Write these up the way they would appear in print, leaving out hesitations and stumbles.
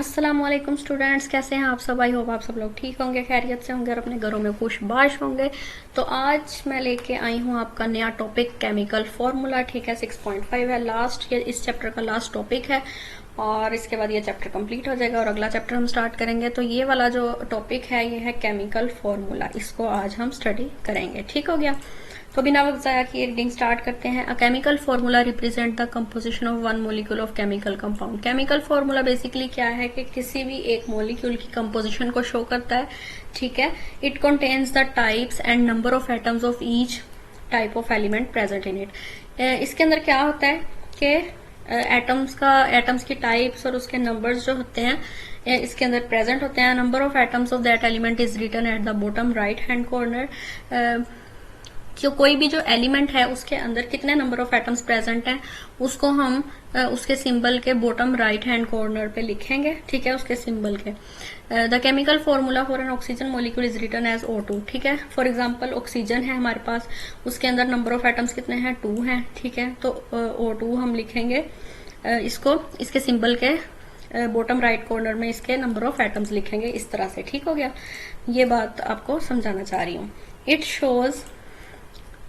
अस्सलामुअलैकुम स्टूडेंट्स, कैसे हैं आप सब। आई होप आप सब लोग ठीक होंगे, खैरियत से होंगे और अपने घरों में खुशबाश होंगे। तो आज मैं लेके आई हूँ आपका नया टॉपिक केमिकल फॉर्मूला। ठीक है, 6.5 है, लास्ट, ये इस चैप्टर का लास्ट टॉपिक है और इसके बाद ये चैप्टर कंप्लीट हो जाएगा और अगला चैप्टर हम स्टार्ट करेंगे। तो ये वाला जो टॉपिक है ये है केमिकल फॉर्मूला, इसको आज हम स्टडी करेंगे। ठीक हो गया, तो बिना वक्त ज़ाया किए रीडिंग स्टार्ट करते हैं। अ chemical formula represent the composition of one molecule of chemical compound. Chemical formula basically क्या है कि किसी भी एक मॉलिक्यूल की कंपोजिशन को शो करता है। ठीक है, it contains the types and number of atoms of each type of element present in it. इसके अंदर क्या होता है कि एटम्स की टाइप्स और उसके नंबर्स जो होते हैं इसके अंदर प्रेजेंट होते हैं। Number of atoms of that element is written at the bottom right hand corner. जो कोई भी जो एलिमेंट है उसके अंदर कितने नंबर ऑफ एटम्स प्रेजेंट हैं उसको हम उसके सिंबल के बॉटम राइट हैंड कॉर्नर पे लिखेंगे। ठीक है, उसके सिंबल के। The chemical formula for an oxygen molecule is written as O2। ठीक है, फॉर एग्जांपल ऑक्सीजन है हमारे पास, उसके अंदर नंबर ऑफ एटम्स कितने हैं, 2 हैं। ठीक है, तो O2 हम लिखेंगे इसको, इसके सिंबल के बॉटम राइट कॉर्नर में इसके नंबर ऑफ एटम्स लिखेंगे इस तरह से। ठीक हो गया, ये बात आपको समझाना चाह रही हूँ। It shows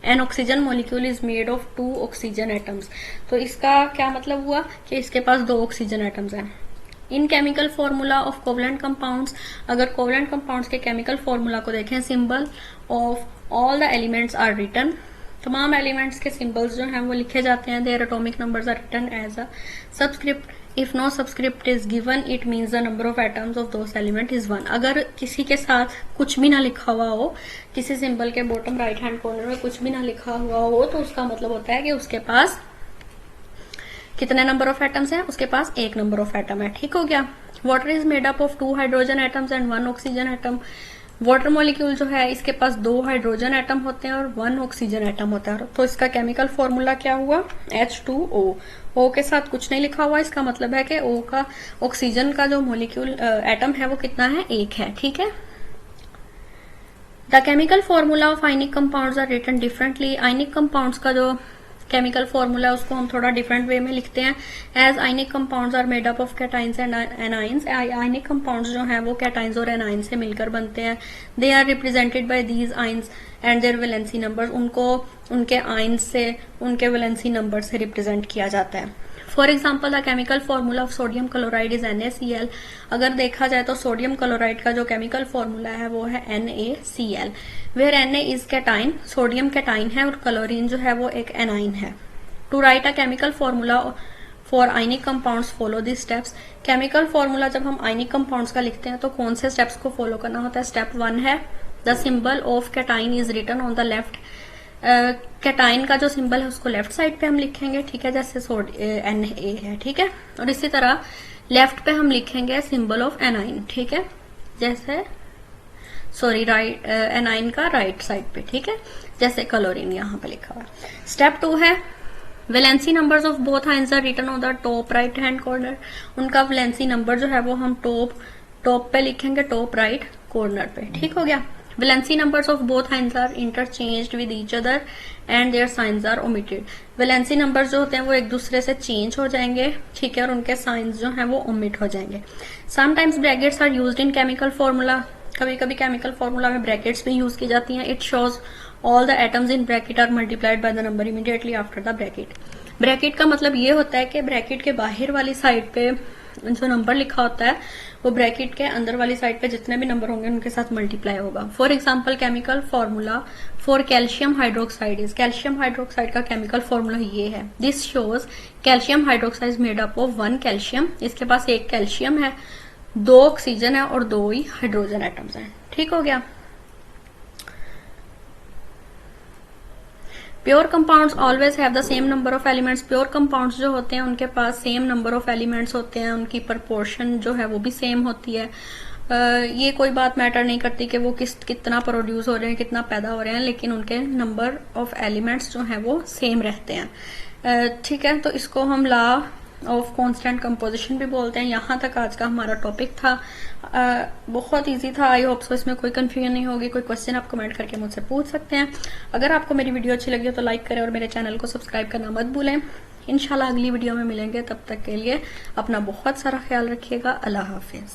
N oxygen molecule is made of 2 oxygen atoms. तो इसका क्या मतलब हुआ कि इसके पास 2 ऑक्सीजन एटम्स हैं। In chemical formula of covalent compounds, अगर कोवलेंट कंपाउंड्स के केमिकल फॉर्मूला को देखें, symbol of all the elements are written. तमाम एलिमेंट्स के सिंबल्स जो हैं वो लिखे जाते हैं। Their atomic numbers are written as a subscript. If no subscript is given it means the number of atoms of those element is 1। अगर किसी के साथ कुछ भी ना लिखा हुआ हो, किसी सिंबल के बॉटम राइट हैंड कॉर्नर में कुछ भी ना लिखा हुआ हो, तो उसका मतलब होता है कि उसके पास कितने नंबर ऑफ एटम्स हैं, उसके पास 1 नंबर ऑफ एटम है। ठीक हो गया। Water is made up of 2 hydrogen atoms and 1 oxygen atom. Water molecule जो है इसके पास 2 हाइड्रोजन एटम होते हैं और 1 ऑक्सीजन एटम होता है। तो इसका केमिकल फॉर्मूला क्या हुआ, H2O। O के साथ कुछ नहीं लिखा हुआ, इसका मतलब है कि O का ऑक्सीजन का जो मॉलिक्यूल एटम है वो कितना है, 1 है। ठीक है। The chemical formula of ionic compounds are written differently. Ionic compounds का जो केमिकल फॉर्मूला है उसको हम थोड़ा डिफरेंट वे में लिखते हैं। As ionic compounds are made up of cations and anions. Ionic compounds जो हैं वो कैटाइंस और एनाइंस से मिलकर बनते हैं। They are represented by these ions and their valency numbers. उनको उनके आइंस से, उनके वैलेंसी नंबर से रिप्रेजेंट किया जाता है। For example the chemical formula of sodium chloride is NaCl। अगर देखा जाए तो सोडियम क्लोराइड का जो केमिकल फॉर्मूला है वो है NaCl, where Na is cation, sodium cation है और क्लोरीन जो है वो एक एनाइन है। To write a chemical formula for ionic compounds follow this steps. Chemical formula जब हम आयनिक कंपाउंड्स का लिखते हैं तो कौन से स्टेप्स को फॉलो करना होता है। स्टेप 1 है the symbol of cation is written on the left. Cation का जो सिंबल है उसको लेफ्ट साइड पे हम लिखेंगे। ठीक है, जैसे Na है। ठीक है, और इसी तरह लेफ्ट पे हम लिखेंगे सिंबल ऑफ एनाइन। ठीक है, जैसे राइट, एनाइन का राइट साइड पे। ठीक है, जैसे क्लोरीन यहाँ पे लिखा हुआ है। स्टेप 2 है valency numbers of both ions are written on the top right hand corner. उनका वैलेंसी नंबर जो है वो हम टॉप पे लिखेंगे, टॉप राइट कॉर्नर पे। ठीक हो गया। Valency numbers of both ions are interchanged with each other and their signs are omitted. Valency numbers जो होते हैं वो एक दूसरे से चेंज हो जाएंगे। ठीक है, और उनके साइंस जो हैं वो ओमिट हो जाएंगे। Sometimes brackets are used in chemical formula. कभी कभी केमिकल फॉर्मूला में ब्रैकेट्स भी यूज की जाती हैं। It shows all the atoms in bracket are multiplied by the number immediately after the bracket. Bracket का मतलब ये होता है कि ब्रैकेट के बाहर वाली साइड पे जो नंबर लिखा होता है वो ब्रैकेट के अंदर वाली साइड पे जितने भी नंबर होंगे उनके साथ मल्टीप्लाई होगा। For example chemical formula for calcium hydroxide is. Calcium hydroxide का केमिकल फॉर्मूला ये है। This shows calcium hydroxide made up of 1 calcium. इसके पास 1 कैल्शियम है, 2 ऑक्सीजन है और 2 ही हाइड्रोजन एटम्स हैं। ठीक हो गया। Pure compounds always have the same number of elements. Pure compounds जो होते हैं उनके पास सेम नंबर ऑफ एलिमेंट्स होते हैं, उनकी प्रपोर्शन जो है वो भी सेम होती है। ये कोई बात मैटर नहीं करती कि वो कितना प्रोड्यूस हो रहे हैं, कितना पैदा हो रहे हैं, लेकिन उनके नंबर ऑफ एलिमेंट्स जो हैं वो सेम रहते हैं। ठीक है, तो इसको हम लॉ ऑफ कांस्टेंट कंपोजिशन भी बोलते हैं। यहाँ तक आज का हमारा टॉपिक था। बहुत इजी था। आई होप सो इसमें कोई कंफ्यूजन नहीं होगी। कोई क्वेश्चन आप कमेंट करके मुझसे पूछ सकते हैं। अगर आपको मेरी वीडियो अच्छी लगी हो तो लाइक करें और मेरे चैनल को सब्सक्राइब करना मत भूलें। इंशाल्लाह अगली वीडियो में मिलेंगे, तब तक के लिए अपना बहुत सारा ख्याल रखिएगा। अल्लाह हाफिज।